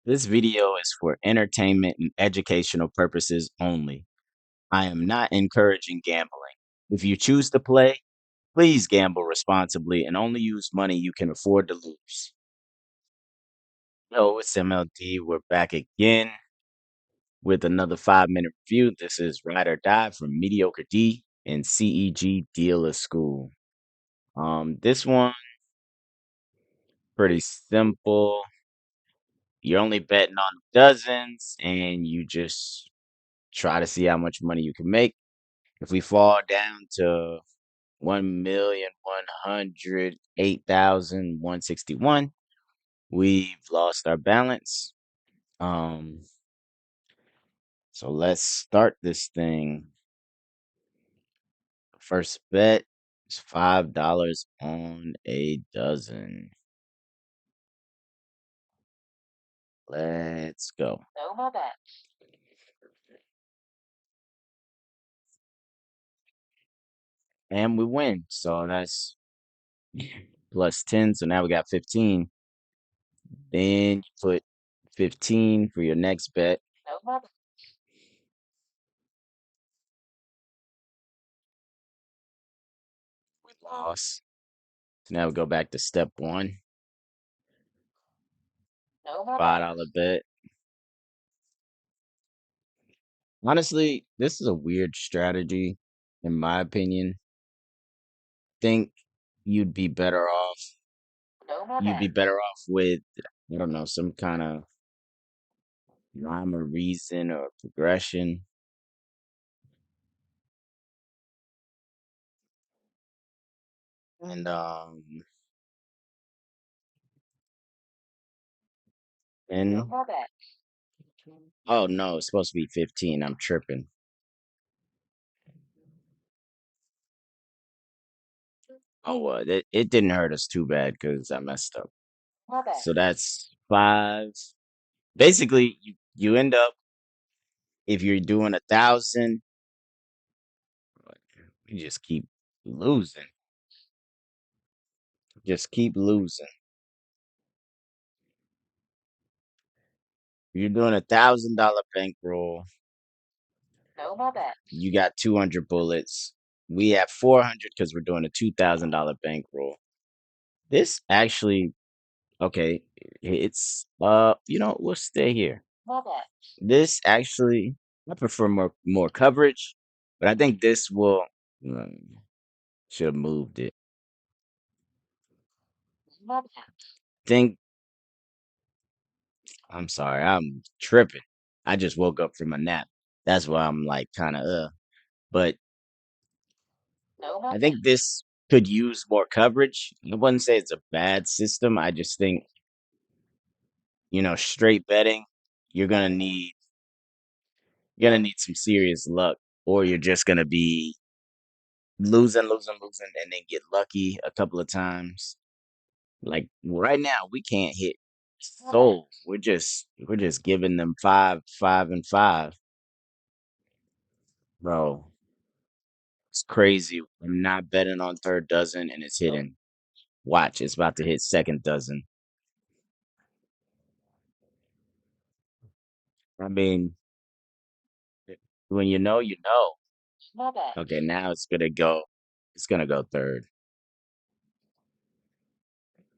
This video is for entertainment and educational purposes only. I am not encouraging gambling. If you choose to play, please gamble responsibly and only use money you can afford to lose. Yo, it's MLD. We're back again with another 5-minute review. This is Ride or Die from Mediocre D and CEG Dealer School. This one pretty simple. You're only betting on dozens and you just try to see how much money you can make. If we fall down to 1,108,161, we've lost our balance. Um, so let's start this thing. First bet is $5 on a dozen. Let's go. No more bets. And we win. So that's plus 10. So now we got 15. Then you put 15 for your next bet. No more bets. We lost. So now we go back to step one. No more bets. $5 bet. Honestly, this is a weird strategy, in my opinion. Think you'd be better off. No more You'd be bets. better off with, I don't know, some kind of rhyme or reason or progression. And No and more bets. oh no, it's supposed to be 15. I'm tripping. Oh well, it didn't hurt us too bad because I messed up. More bets. So that's five. Basically, you end up if you're doing 1,000, you just keep losing. Just keep losing. You're doing $1,000 bankroll. No more bets. You got 200 bullets. We have 400 because we're doing a $2,000 bankroll. This actually, okay, it's we'll stay here. More bets. This actually, I prefer more coverage, but I think this will should have moved it. More bets. Think I'm sorry, I'm tripping. I just woke up from a nap. That's why I'm like kind of but No more I bets. think this could use more coverage. I wouldn't say it's a bad system. I just think, straight betting, you're gonna need some serious luck, or you're just gonna be losing, and then get lucky a couple of times. Like right now, we can't hit More bets. soul. We're just giving them five, five, and five, bro. It's crazy. I'm not betting on third dozen, and it's hitting. Watch, it's about to hit second dozen. I mean, when you know, you know. More bets. Okay, now it's gonna go. It's gonna go third.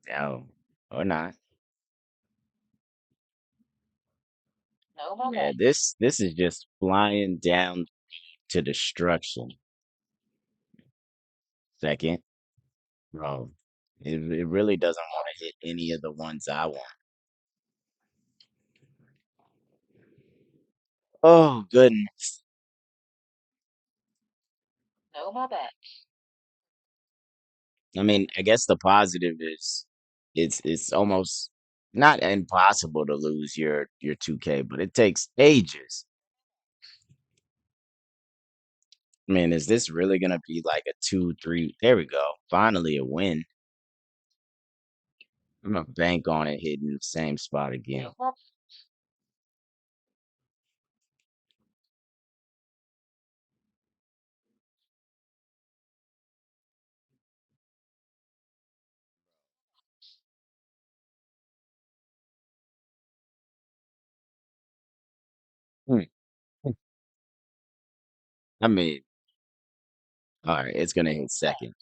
No, or not. No more Yeah, bets. this is just flying down to destruction. Second, bro, it really doesn't want to hit any of the ones I want. Oh goodness. No more bets. I mean, I guess the positive is it's almost not impossible to lose your 2K, but it takes ages. I mean, is this really gonna be like a 2, 3? There we go. Finally a win. I'm gonna bank on it hitting the same spot again. No more bets. Hmm. I mean, all right, it's gonna hit second.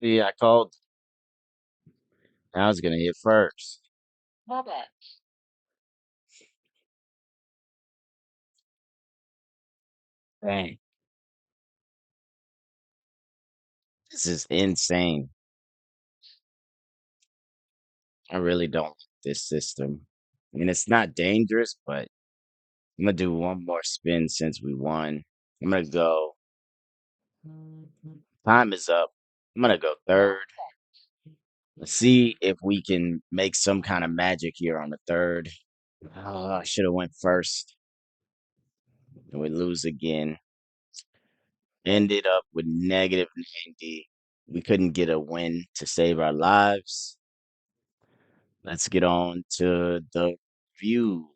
Yeah, I called. I was gonna hit first. My bad. Dang, this is insane. I really don't like this system. I mean, it's not dangerous, but I'm gonna do one more spin since we won. I'm gonna go. Time is up. I'm gonna go No third. Let's see if we can make some kind of magic here on the third. Oh, I should have went first. And we lose again. Ended up with negative 90. We couldn't get a win to save our lives. Let's get on to the review.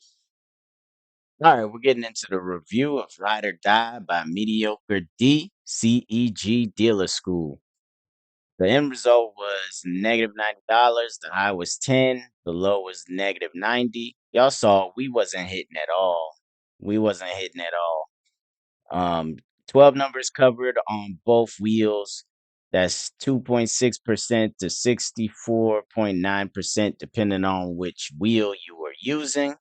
All right, we're getting into the review of Ride or Die by Mediocre D CEG Dealer School. The end result was negative $90. The high was 10. The low was negative 90. Y'all saw we wasn't hitting at all. We wasn't hitting at all. 12 numbers covered on both wheels. That's 2.6% to 64.9%, depending on which wheel you were using.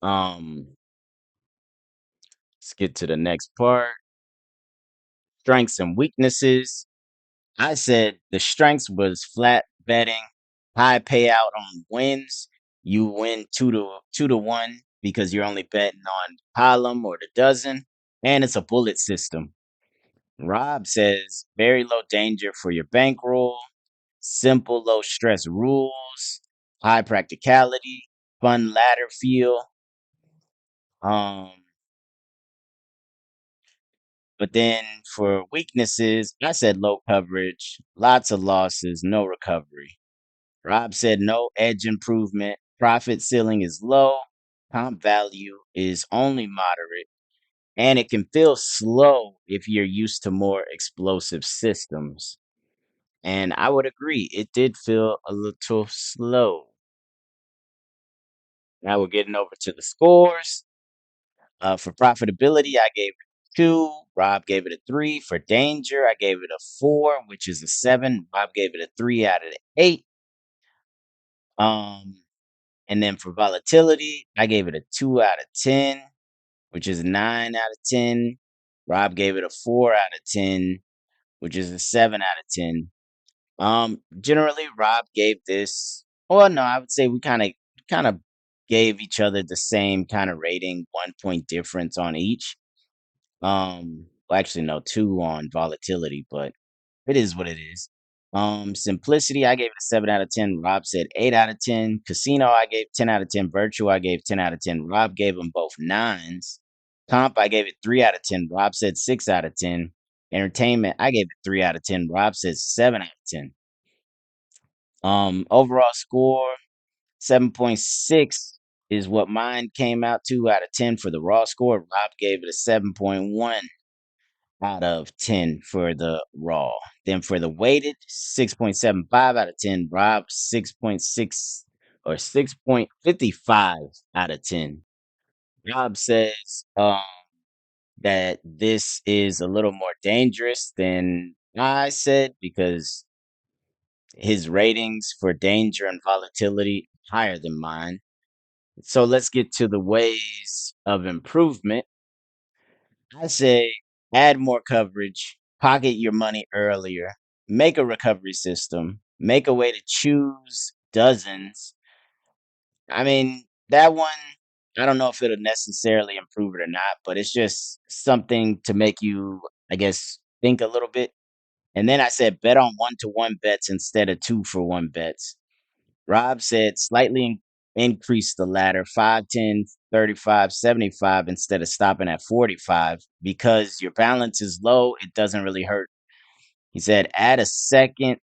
Um, let's get to the next part. Strengths and weaknesses. I said the strengths was flat betting, high payout on wins. You win 2 to 1 because you're only betting on column or the dozen, and it's a bullet system. Rob says very low danger for your bankroll, simple low stress rules, high practicality, fun ladder feel. Um, but then for weaknesses, I said low coverage, lots of losses, no recovery. Rob said no edge improvement, profit ceiling is low, comp value is only moderate, and it can feel slow if you're used to more explosive systems. And I would agree, it did feel a little slow. Now we're getting over to the scores. For profitability, I gave it a 2. Rob gave it a 3. For danger, I gave it a 4, which is a 7. Rob gave it a 3 out of the 8. Um, and then for volatility, I gave it a 2 out of 10, which is a 9 out of 10. Rob gave it a 4 out of 10, which is a 7 out of 10. Generally, Rob gave this. Well, no, I would say we kind of gave each other the same kind of rating, 1 point difference on each. Well, actually, no, two on volatility, but it is what it is. Simplicity, I gave it a 7 out of 10. Rob said 8 out of 10. Casino, I gave 10 out of 10. Virtual, I gave 10 out of 10. Rob gave them both nines. Comp, I gave it 3 out of 10. Rob said 6 out of 10. Entertainment, I gave it 3 out of 10. Rob said 7 out of 10. Overall score 7.6 is what mine came out to out of 10 for the raw score. Rob gave it a 7.1 out of 10 for the raw. Then for the weighted, 6.75 out of 10. Rob 6.6 or 6.55 out of 10. Rob says that this is a little more dangerous than I said because his ratings for danger and volatility higher than mine. So let's get to the ways of improvement. I say add more coverage, pocket your money earlier, make a recovery system, make a way to choose dozens. I mean, that one, I don't know if it'll necessarily improve it or not, but it's just something to make you, I guess, think a little bit. And then I said bet on 1 to 1 bets instead of 2 for 1 bets. Rob said slightly increase the ladder 5, 10, 35, 75 instead of stopping at 45 because your balance is low. It doesn't really hurt. He said add a second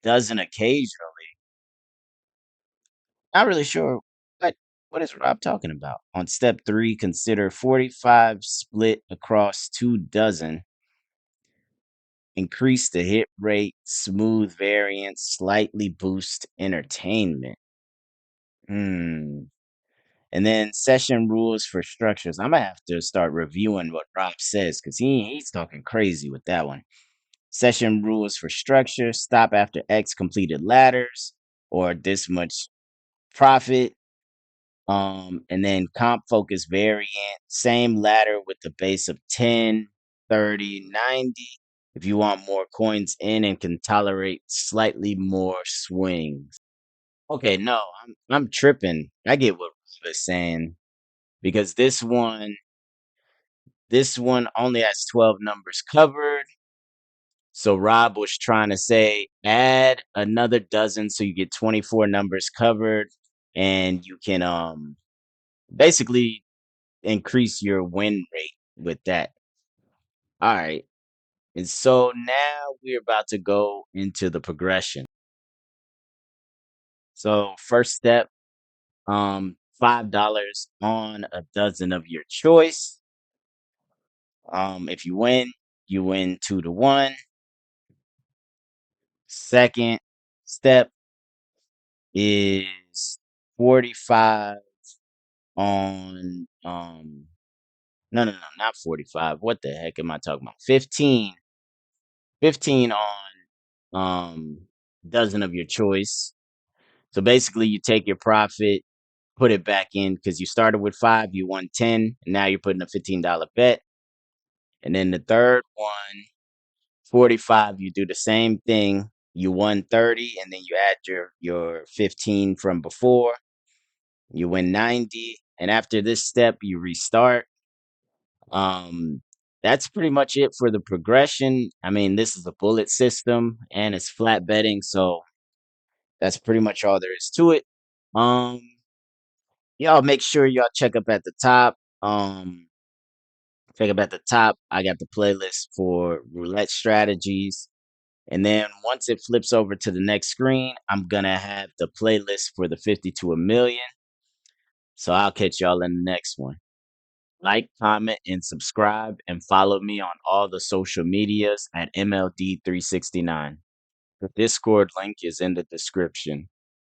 dozen occasionally. Not really sure what is Rob talking about. On step 3, consider 45 split across 2 dozen. increase the hit rate, smooth variance, slightly boost entertainment. Hmm. And then session rules for structures. I'm gonna have to start reviewing what Rob says because he's talking crazy with that one. Session rules for structure: stop after X completed ladders or this much profit. And then comp focus variant, same ladder with the base of 10, 30, 90. If you want more coins in and can tolerate slightly more swings. Okay, no, I'm tripping. I get what Rob is saying because this one only has 12 numbers covered. So Rob was trying to say add another dozen so you get 24 numbers covered and you can basically increase your win rate with that. All right. And so now we're about to go into the progression. So first step, $5 on a dozen of your choice. If you win 2 to 1. Second step is 45 on no, not 45. What the heck am I talking about? 15 on dozen of your choice. So basically you take your profit, put it back in because you started with 5, you won 10, and now you're putting a $15 bet. And then the third one, 45, you do the same thing. You won 30, and then you add your 15 from before. You win 90, and after this step, you restart. Um, that's pretty much it for the progression. I mean, this is a bullet system and it's flat betting, so that's pretty much all there is to it. Um, y'all make sure y'all check up at the top. Check up at the top. I got the playlist for roulette strategies. And then once it flips over to the next screen, I'm gonna have the playlist for the 50 to a million. So I'll catch y'all in the next one. Like, comment, and subscribe, and follow me on all the social medias at MLD369. The Discord link is in the description.